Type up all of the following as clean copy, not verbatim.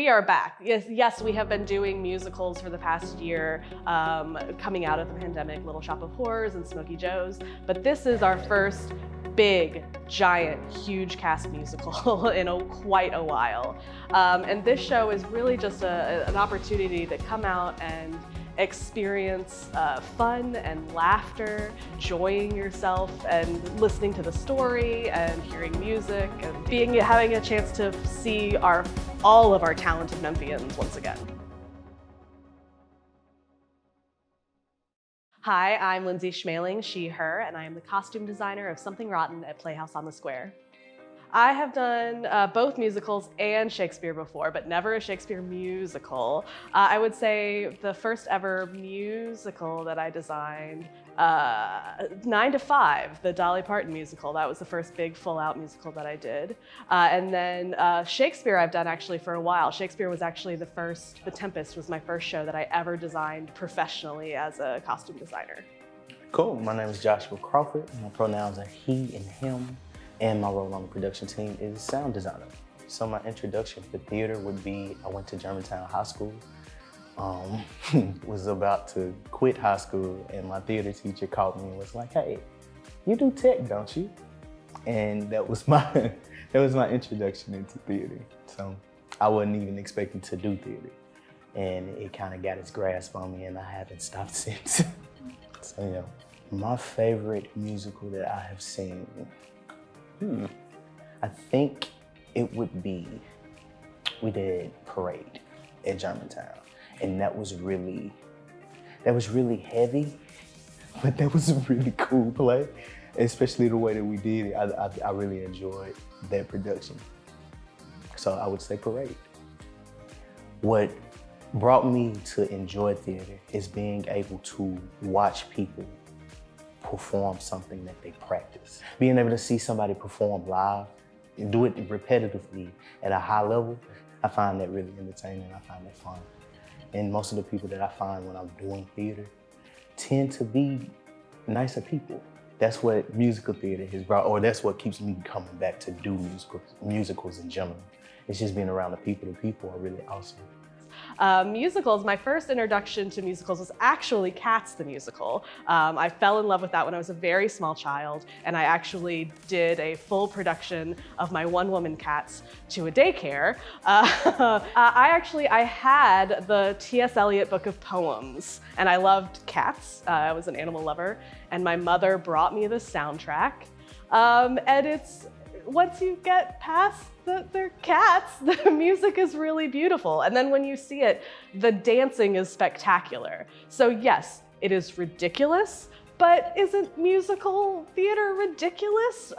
We are back. Yes, we have been doing musicals for the past year, coming out of the pandemic, Little Shop of Horrors and Smokey Joe's, but this is our first big, giant, huge cast musical in quite a while. And this show is really just an opportunity to come out and experience fun and laughter, enjoying yourself and listening to the story and hearing music and having a chance to see all of our talented Memphians once again. Hi, I'm Lindsay Schmeling, she, her, and I am the costume designer of Something Rotten at Playhouse on the Square. I have done both musicals and Shakespeare before, but never a Shakespeare musical. I would say the first ever musical that I designed, 9 to 5, the Dolly Parton musical. That was the first big full-out musical that I did. And then Shakespeare I've done actually for a while. Shakespeare was actually The Tempest was my first show that I ever designed professionally as a costume designer. Cool, my name is Joshua Crawford. My pronouns are he and him. And my role on the production team is sound designer. So my introduction to theater would be, I went to Germantown High School. Was about to quit high school and my theater teacher called me and was like, hey, you do tech, don't you? And that was my introduction into theater. So I wasn't even expecting to do theater. And it kind of got its grasp on me and I haven't stopped since. So yeah, my favorite musical that I have seen, I think it would be, we did Parade at Germantown, and that was really heavy, but that was a really cool play, especially the way that we did it. I really enjoyed that production. So I would say Parade. What brought me to enjoy theater is being able to watch people perform something that they practice. Being able to see somebody perform live and do it repetitively at a high level, I find that really entertaining, I find that fun. And most of the people that I find when I'm doing theater tend to be nicer people. That's what musical theater has brought, or that's what keeps me coming back to do musicals in general. It's just being around the people are really awesome. Musicals, my first introduction to musicals was actually Cats the musical. I fell in love with that when I was a very small child, and I actually did a full production of my one-woman Cats to a daycare. I had the T.S. Eliot book of poems, and I loved cats. I was an animal lover, and my mother brought me the soundtrack. And it's, once you get past they're cats, the music is really beautiful. And then when you see it, the dancing is spectacular. So yes, it is ridiculous, but isn't musical theater ridiculous?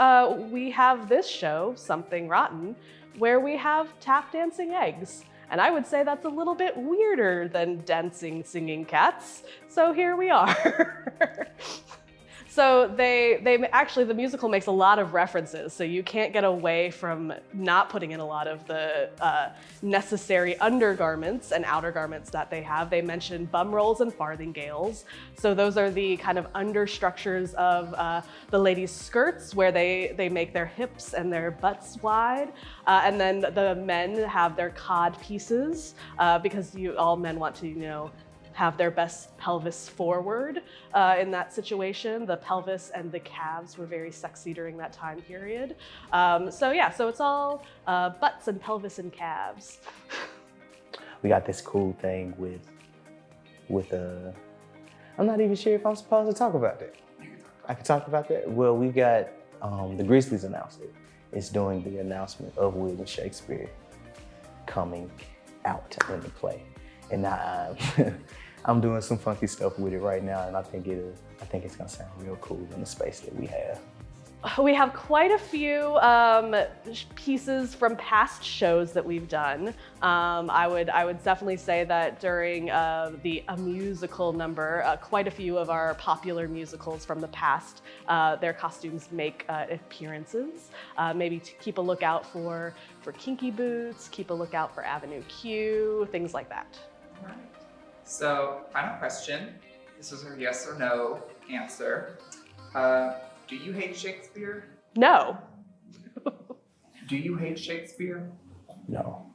We have this show, Something Rotten, where we have tap dancing eggs. And I would say that's a little bit weirder than dancing, singing cats. So here we are. So the musical makes a lot of references, so you can't get away from not putting in a lot of the necessary undergarments and outer garments that they have. They mention bum rolls and farthingales. So those are the kind of understructures of the ladies' skirts where they make their hips and their butts wide. And then the men have their cod pieces because all men want to, have their best pelvis forward in that situation. The pelvis and the calves were very sexy during that time period. So it's all butts and pelvis and calves. We got this cool thing with I'm not even sure if I'm supposed to talk about that. I can talk about that? Well, we got the Grizzlies announced it. It's doing the announcement of William Shakespeare coming out in the play. And I'm doing some funky stuff with it right now, and I think it's gonna sound real cool in the space that we have. We have quite a few pieces from past shows that we've done. I would definitely say that during a musical number, quite a few of our popular musicals from the past, their costumes make appearances. Maybe to keep a lookout for Kinky Boots, keep a lookout for Avenue Q, things like that. All right. So, final question. This is a yes or no answer. Do you hate Shakespeare? No. Do you hate Shakespeare? No.